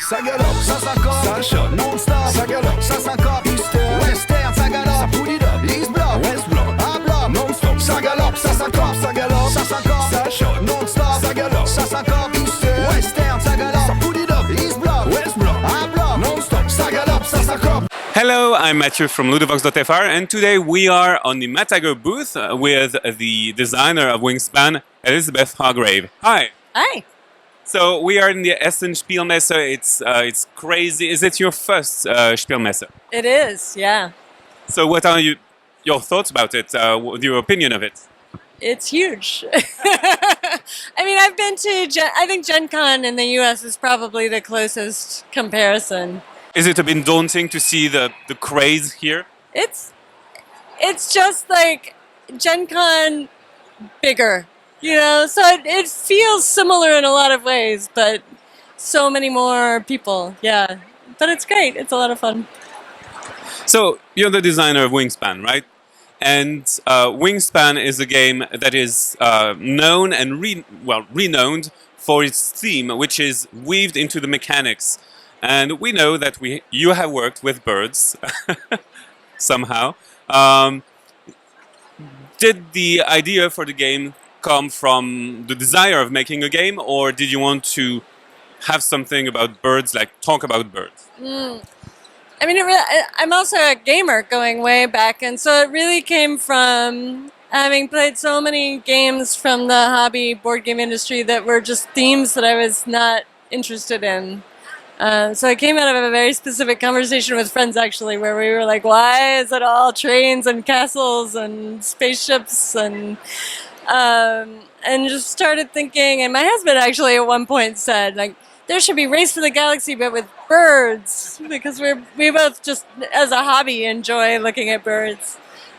ça galope, ça s'accorde, ça shot, non-stop, ça galope, ça s'accorde, Eastern, Western, ça galope, ça put it up, East Block, West Block, A Block, non-stop, ça galope, ça s'accorde, ça shot, non-stop, ça galope, ça s'accorde, Eastern, Western, ça galope, ça put it up, East Block, West Block, A Block, non-stop, ça galope, ça s'accorde. Hello, I'm Mathieu from Ludovox.fr, and today we are on the Matago booth with the designer of Wingspan, Elizabeth Hargrave. Hi. Hi. So we are in the Essen Spielmesse. It's crazy. Is it your first Spielmesse? It is, yeah. So what are your thoughts about it? Your opinion of it? It's huge. I mean, I've been to, I think Gen Con in the US is probably the closest comparison. Is it a bit daunting to see the craze here? It's just like Gen Con bigger, you know? So it feels similar in a lot of ways, but so many more people, yeah. But it's great. It's a lot of fun. So you're the designer of Wingspan, right? And Wingspan is a game that is known and renowned for its theme, which is weaved into the mechanics. And we know that you have worked with birds somehow. Did the idea for the game come from the desire of making a game, or did you want to have something about birds, like talk about birds? I mean, I'm also a gamer going way back, and so it really came from having played so many games from the hobby board game industry that were just themes that I was not interested in. So it came out of a very specific conversation with friends, actually, where we were like, why is it all trains and castles and spaceships, and just started thinking, and my husband actually at one point said, like, there should be Race for the Galaxy, but with birds, because we both just, as a hobby, enjoy looking at birds.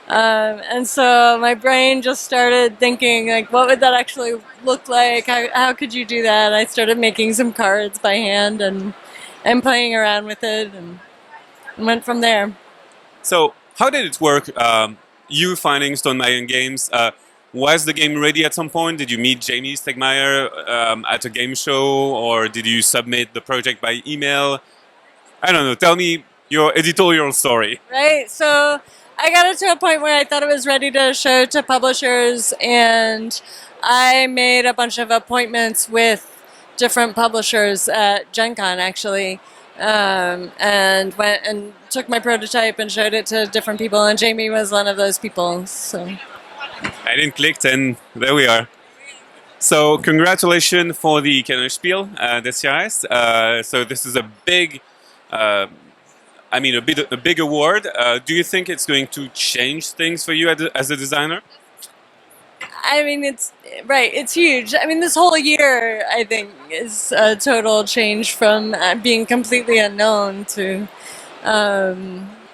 And so my brain just started thinking, like, what would that actually look like? How could you do that? I started making some cards by hand and playing around with it, and went from there. So how did it work? You finding Stone Mayan Games, was the game ready at some point? Did you meet Jamie Stegmaier at a game show, or did you submit the project by email? I don't know. Tell me your editorial story. Right. So I got it to a point where I thought it was ready to show to publishers, and I made a bunch of appointments with different publishers at Gen Con, actually, and went and took my prototype and showed it to different people, and Jamie was one of those people. So I didn't click, and there we are. So congratulations for the Spiel des Jahres. So this is a big, a big award. Do you think it's going to change things for you as a designer? I mean, it's huge. I mean, this whole year, I think, is a total change from being completely unknown to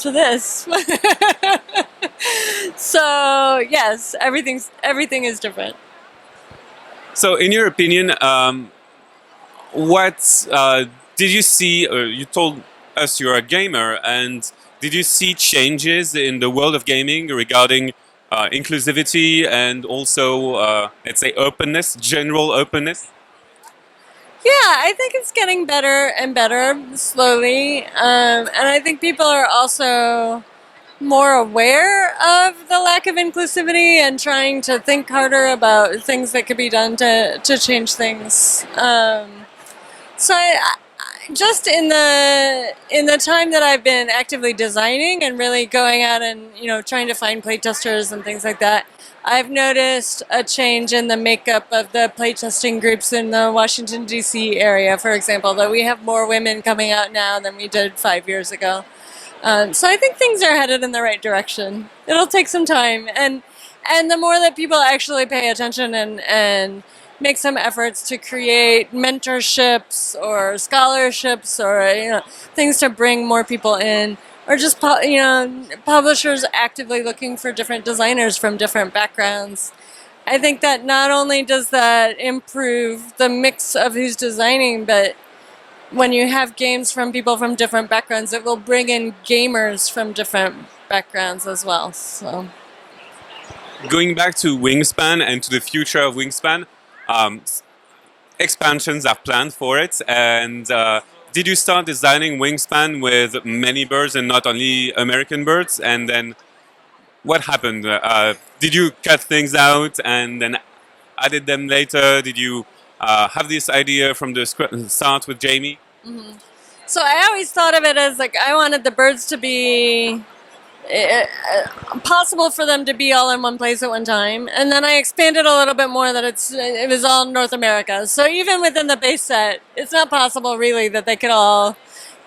this. So yes, everything is different. So in your opinion, what did you see? You told us you're a gamer, and did you see changes in the world of gaming regarding inclusivity and also, let's say, openness, general openness? Yeah, I think it's getting better and better slowly, and I think people are also more aware of the lack of inclusivity and trying to think harder about things that could be done to change things. So I just in the time that I've been actively designing and really going out and trying to find playtesters and things like that, I've noticed a change in the makeup of the playtesting groups in the Washington D.C. area, for example, that we have more women coming out now than we did 5 years ago. So I think things are headed in the right direction. It'll take some time, and the more that people actually pay attention and make some efforts to create mentorships or scholarships or things to bring more people in, or just publishers actively looking for different designers from different backgrounds. I think that not only does that improve the mix of who's designing, but when you have games from people from different backgrounds, it will bring in gamers from different backgrounds as well. So, going back to Wingspan and to the future of Wingspan, expansions are planned for it, and did you start designing Wingspan with many birds and not only American birds? And then what happened? Did you cut things out and then added them later? Did you have this idea from the start with Jamie? So I always thought of it as like I wanted the birds to be possible for them to be all in one place at one time, and then I expanded a little bit more that it was all North America. So even within the base set, it's not possible really that they could all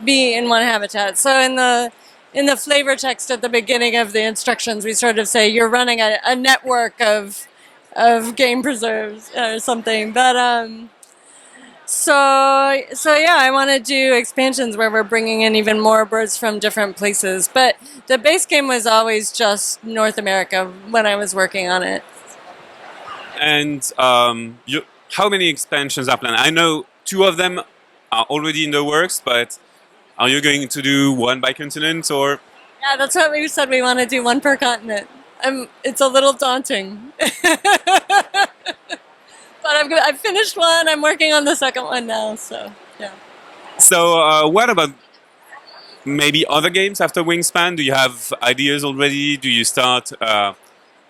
be in one habitat. So in the flavor text at the beginning of the instructions, we sort of say you're running a network of game preserves or something. But so yeah, I want to do expansions where we're bringing in even more birds from different places. But the base game was always just North America when I was working on it. And how many expansions are planned? I know 2 of them are already in the works, but are you going to do one by continent or? Yeah, that's what we said. We want to do one per continent. It's a little daunting. But I've finished one. I'm working on the second one now. So yeah. So what about maybe other games after Wingspan? Do you have ideas already? Do you start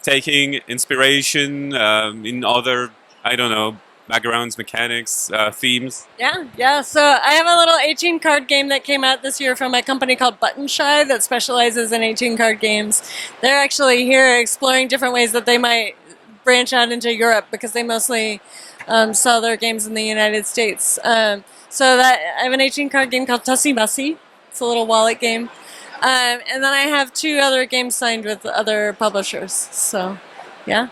taking inspiration in other, I don't know, backgrounds, mechanics, themes? Yeah. So I have a little 18 card game that came out this year from a company called Button Shy that specializes in 18 card games. They're actually here exploring different ways that they might branch out into Europe because they mostly sell their games in the United States. So that I have an 18 card game called Tussie Mussie. It's a little wallet game. And then I have 2 other games signed with other publishers. So, yeah.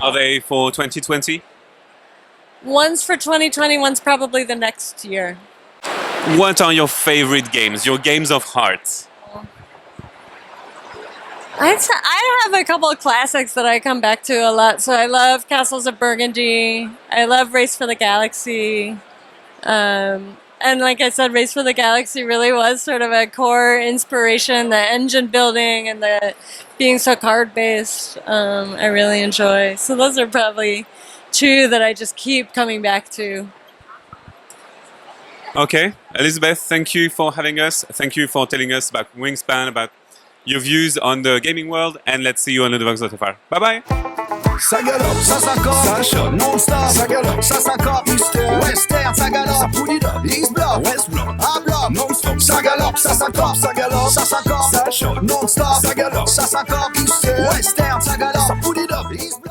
Are they for 2020? One's for 2020, one's probably the next year. What are your favorite games? Your games of heart? I have a couple of classics that I come back to a lot. So I love Castles of Burgundy. I love Race for the Galaxy. And like I said, Race for the Galaxy really was sort of a core inspiration. The engine building and the being so card-based, I really enjoy. So those are probably 2 that I just keep coming back to. Okay, Elizabeth, thank you for having us. Thank you for telling us about Wingspan, about your views on the gaming world, and let's see you on Ludovox.fr. Bye bye! Ça galope, ça s'accorde, ça shot, non-stop, ça galope, ça s'accorde, western, ça galope, ça poulie up, east block, west block, A block, non-stop, ça galope, ça s'accorde, ça shot, non-stop, ça galope, ça s'accorde, western, ça galope, ça poulie up, east block.